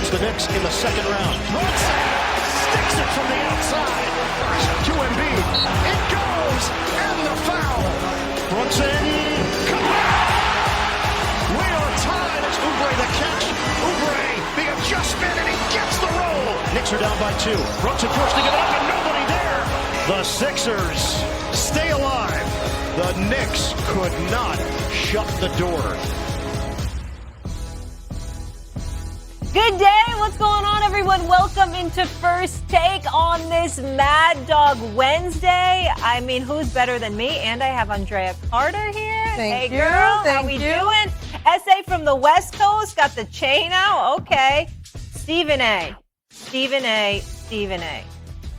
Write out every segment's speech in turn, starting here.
wants the Knicks in the second round. Brunson sticks it from the outside. To Embiid. It goes, and the foul. Brunson, come back. We are tied. It's Oubre the catch. Oubre, the adjustment, and he gets the roll. Knicks are down by 2. Brunson pushing it up, and nobody there. The Sixers stay alive. The Knicks could not shut the door. Good day. What's going on, everyone? Welcome into First Take on this Mad Dog Wednesday. I mean, who's better than me? And I have Andrea Carter here. Thank hey, you. girl. Thank How we you. doing? SA from the West Coast. Got the chain out. Okay. Stephen A.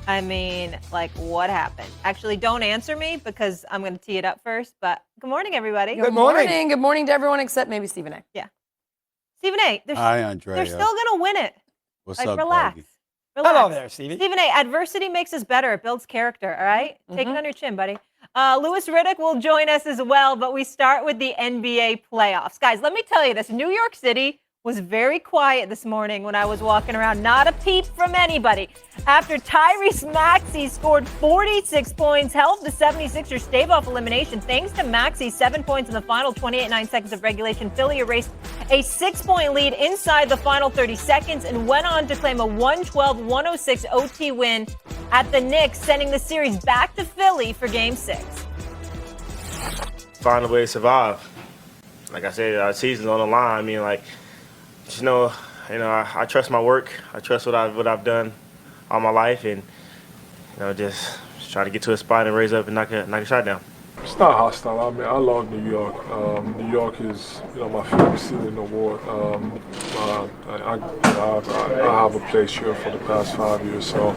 I mean, like, what happened? Actually, don't answer me because I'm going to tee it up first. But good morning, everybody. Good morning. Good morning to everyone except maybe Stephen A. Yeah. Stephen A. Hi, Andrea. They're still going to win it. What's like, up, relax. doggy? Relax. Hello there, Stevie. Stephen A., adversity makes us better. It builds character, all right? Take it on your chin, buddy. Louis Riddick will join us as well, but we start with the NBA playoffs. Guys, let me tell you this. New York City was very quiet this morning when I was walking around. Not a peep from anybody. After Tyrese Maxey scored 46 points, helped the 76ers stave off elimination. Thanks to Maxey's 7 points in the final 28-9 seconds of regulation, Philly erased a 6-point lead inside the final 30 seconds and went on to claim a 112-106 OT win at the Knicks, sending the series back to Philly for Game 6. Find a way to survive. Like I said, our season's on the line. I mean, like, I trust my work. I trust what I've done all my life, and just try to get to a spot and raise up and knock a shot down. It's not hostile. I mean, I love New York. New York is, my favorite city in the world. I have a place here for the past 5 years, so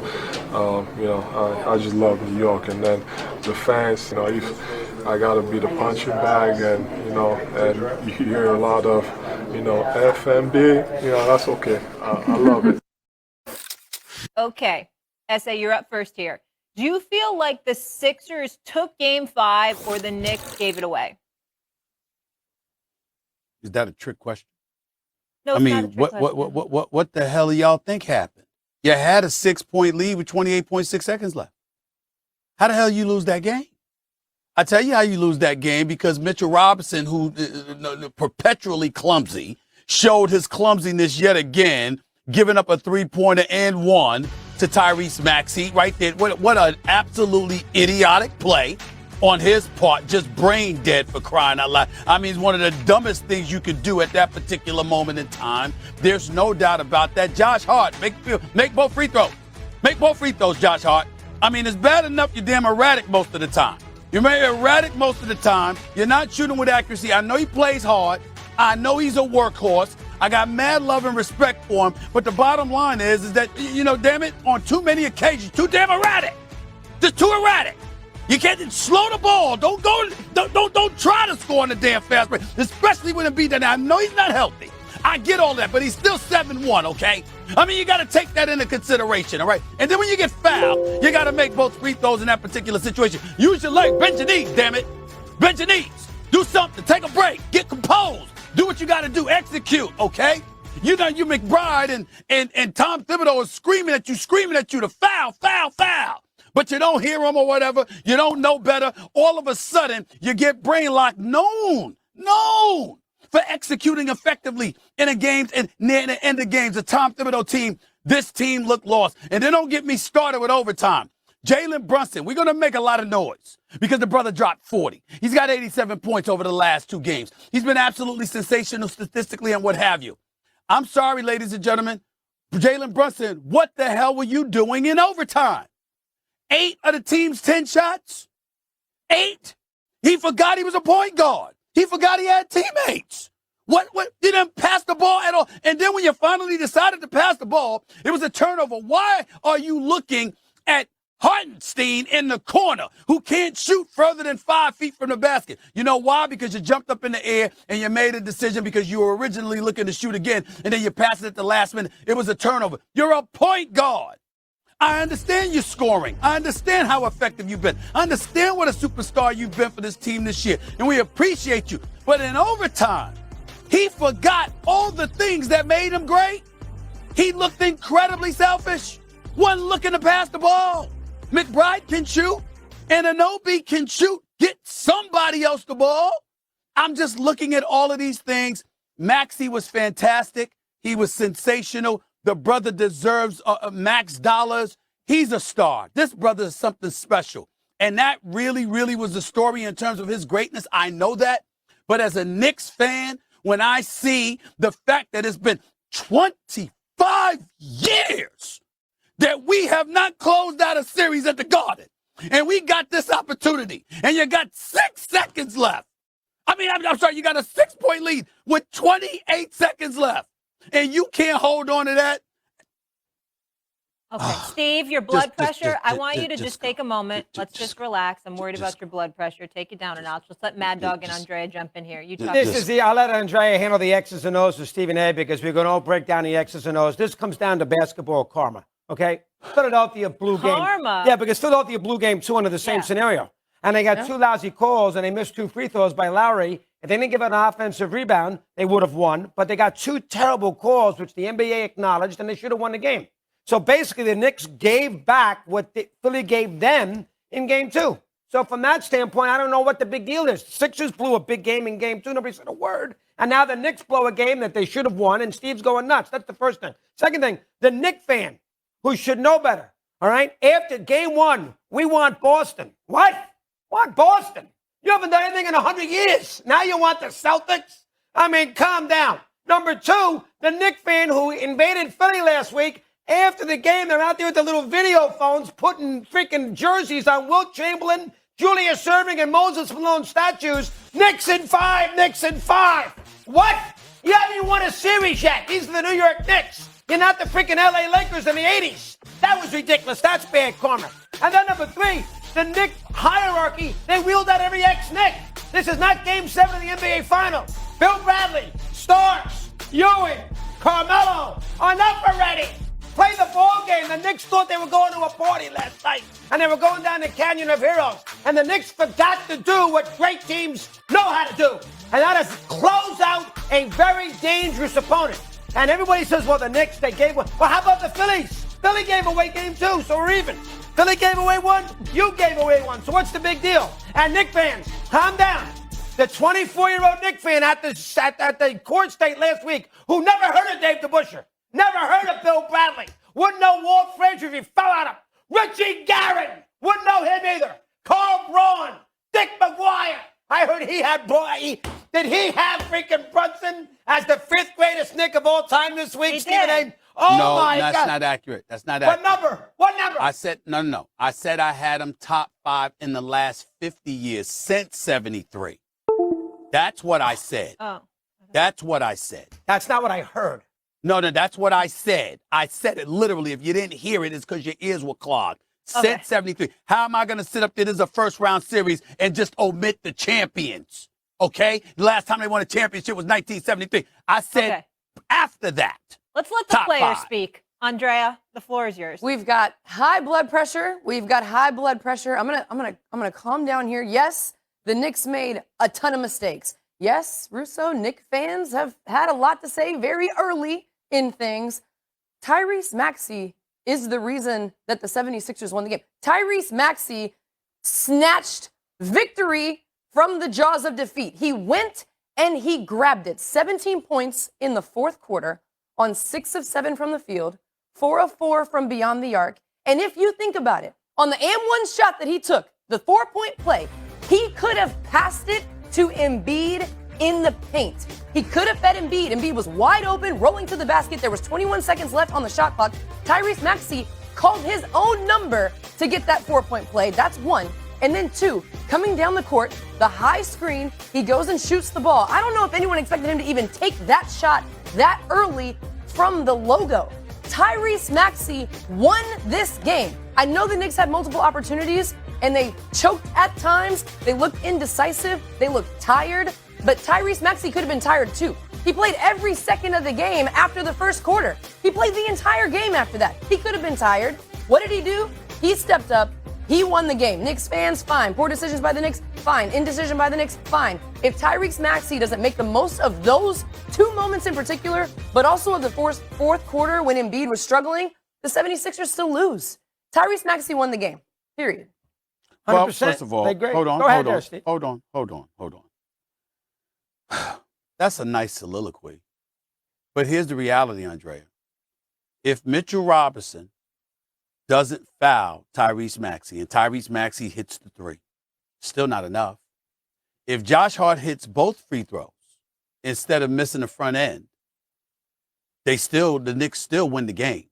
I just love New York. And then the fans, I gotta be the punching bag, and and you hear a lot of, FMB. That's okay. I love it. Okay, SA, you're up first here. Do you feel like the Sixers took Game 5 or the Knicks gave it away? Is that a trick question? No, it's not a trick question. what the hell do y'all think happened? You had a 6-point lead with 28.6 seconds left. How the hell you lose that game? I tell you how you lose that game, because Mitchell Robinson, who perpetually clumsy, showed his clumsiness yet again, giving up a 3-pointer and one to Tyrese Maxey right there. What an absolutely idiotic play on his part, just brain dead, for crying out loud. I mean, it's one of the dumbest things you could do at that particular moment in time. There's no doubt about that. Josh Hart, make both free throws. Make both free throws, Josh Hart. I mean, it's bad enough you're damn erratic most of the time. You're erratic most of the time. You're not shooting with accuracy. I know he plays hard. I know he's a workhorse. I got mad love and respect for him. But the bottom line is that, damn it, on too many occasions, too damn erratic. Just too erratic. You can't slow the ball. Don't try to score on the damn fast break, especially when it beat that. I know he's not healthy. I get all that, but he's still 7-1, okay? I mean, you got to take that into consideration, all right? And then when you get fouled, you got to make both free throws in that particular situation. Use your leg. Bend your knees, damn it. Bend your knees. Do something. Take a break. Get composed. Do what you got to do. Execute, okay? You McBride and Tom Thibodeau is screaming at you to foul. But you don't hear them or whatever. You don't know better. All of a sudden, you get brain locked. Known for executing effectively in a game and near the end of games. The Tom Thibodeau team, this team looked lost. And then don't get me started with overtime. Jalen Brunson, we're going to make a lot of noise because the brother dropped 40. He's got 87 points over the last 2 games. He's been absolutely sensational statistically and what have you. I'm sorry, ladies and gentlemen. Jalen Brunson, what the hell were you doing in overtime? 8 of the team's 10 shots? 8? He forgot he was a point guard. He forgot he had teammates. What? You didn't pass the ball at all. And then when you finally decided to pass the ball, it was a turnover. Why are you looking at Hartenstein in the corner, who can't shoot further than 5 feet from the basket? You know why? Because you jumped up in the air and you made a decision because you were originally looking to shoot again, and then you passed it at the last minute. It was a turnover. You're a point guard. I understand you're scoring. I understand how effective you've been. I understand what a superstar you've been for this team this year, and we appreciate you. But in overtime, he forgot all the things that made him great. He looked incredibly selfish. Wasn't looking to pass the ball. McBride can shoot, and Anunoby can shoot. Get somebody else the ball. I'm just looking at all of these things. Maxey was fantastic. He was sensational. The brother deserves max dollars. He's a star. This brother is something special. And that really, really was the story in terms of his greatness. I know that. But as a Knicks fan, when I see the fact that it's been 25 years that we have not closed out a series at the Garden, and we got this opportunity, and you got 6 seconds left. I mean, I'm sorry, you got a 6-point lead with 28 seconds left, and you can't hold on to that. Okay, Steve, your blood pressure, I want you to just take a moment. Let's just relax. I'm worried about your blood pressure. Take it down a notch. Let's let Mad Dog and Andrea jump in here. You talk. I'll let Andrea handle the X's and O's with Stephen A. because we're going to all break down the X's and O's. This comes down to basketball karma, okay? Philadelphia Blue game. Karma? Yeah, because Philadelphia Blue game 2 under the same scenario. And they got 2 lousy calls, and they missed 2 free throws by Lowry. If they didn't give an offensive rebound, they would have won. But they got 2 terrible calls, which the NBA acknowledged, and they should have won the game. So basically, the Knicks gave back what Philly gave them in game 2. So from that standpoint, I don't know what the big deal is. Sixers blew a big game in game 2. Nobody said a word. And now the Knicks blow a game that they should have won, and Steve's going nuts. That's the first thing. Second thing, the Knicks fan, who should know better, all right? After game 1, we want Boston. What? Want Boston? You haven't done anything in 100 years. Now you want the Celtics? I mean, calm down. Number 2, the Knicks fan who invaded Philly last week, after the game, they're out there with the little video phones putting freaking jerseys on Wilt Chamberlain, Julius Erving, and Moses Malone statues. Knicks in 5, Knicks in 5. What? You haven't even won a series yet. These are the New York Knicks. You're not the freaking LA Lakers in the 80s. That was ridiculous. That's bad karma. And then number 3, the Knicks hierarchy, they wheeled out every ex-Knick. This is not Game 7 of the NBA Finals. Bill Bradley, Starks, Ewing, Carmelo, enough already. Play the ball game. The Knicks thought they were going to a party last night, and they were going down the Canyon of Heroes. And the Knicks forgot to do what great teams know how to do, and that is close out a very dangerous opponent. And everybody says, well, the Knicks, they gave one. Well, how about the Phillies? Philly gave away game 2, so we're even. Philly gave away 1, you gave away 1. So what's the big deal? And Knicks fans, calm down. The 24-year-old Knicks fan at the court state last week who never heard of Dave DeBusschere, never heard of Bill Bradley, wouldn't know Walt Frazier if he fell on him. Richie Garrett, wouldn't know him either. Carl Braun, Dick McGuire. I heard he had, did he have freaking Brunson as the 5th greatest Knick of all time this week, Stephen A? Oh, no, my God. No, that's not accurate. That's not accurate. What number? I said, no. I said I had him top 5 in the last 50 years since 73. That's what I said. Oh. That's what I said. That's not what I heard. No, that's what I said. I said it literally. If you didn't hear it, it's because your ears were clogged. Okay. Since 73. How am I going to sit up there? This is a first-round series and just omit the champions, okay? The last time they won a championship was 1973. I said after that. Let's let the top players 5. speak. Andrea, the floor is yours. We've got high blood pressure. I'm gonna calm down here. Yes, the Knicks made a ton of mistakes. Yes, Russo, Knicks fans have had a lot to say very early in things. Tyrese Maxey is the reason that the 76ers won the game. Tyrese Maxey snatched victory from the jaws of defeat. He went and he grabbed it. 17 points in the 4th quarter on 6 of 7 from the field, 4 of 4 from beyond the arc. And if you think about it, on the and-one shot that he took, the 4-point play, he could have passed it to Embiid in the paint. He could have fed Embiid. Embiid was wide open, rolling to the basket. There was 21 seconds left on the shot clock. Tyrese Maxey called his own number to get that 4-point play. That's 1. And then 2, coming down the court, the high screen, he goes and shoots the ball. I don't know if anyone expected him to even take that shot that early from the logo. Tyrese Maxey won this game. I know the Knicks had multiple opportunities, and they choked at times. They looked indecisive. They looked tired. But Tyrese Maxey could have been tired too. He played every second of the game after the first quarter. He played the entire game after that. He could have been tired. What did he do? He stepped up. He won the game. Knicks fans, fine. Poor decisions by the Knicks, fine. Indecision by the Knicks, fine. If Tyrese Maxey doesn't make the most of those two moments in particular, but also of the fourth quarter when Embiid was struggling, the 76ers still lose. Tyrese Maxey won the game, period. Well, 100%. first of all, They're great. hold on, Go ahead, hold on, Steve. hold on. That's a nice soliloquy. But here's the reality, Andrea. If Mitchell Robinson doesn't foul Tyrese Maxey and Tyrese Maxey hits the three, still not enough. If Josh Hart hits both free throws instead of missing the front end, the Knicks still win the game.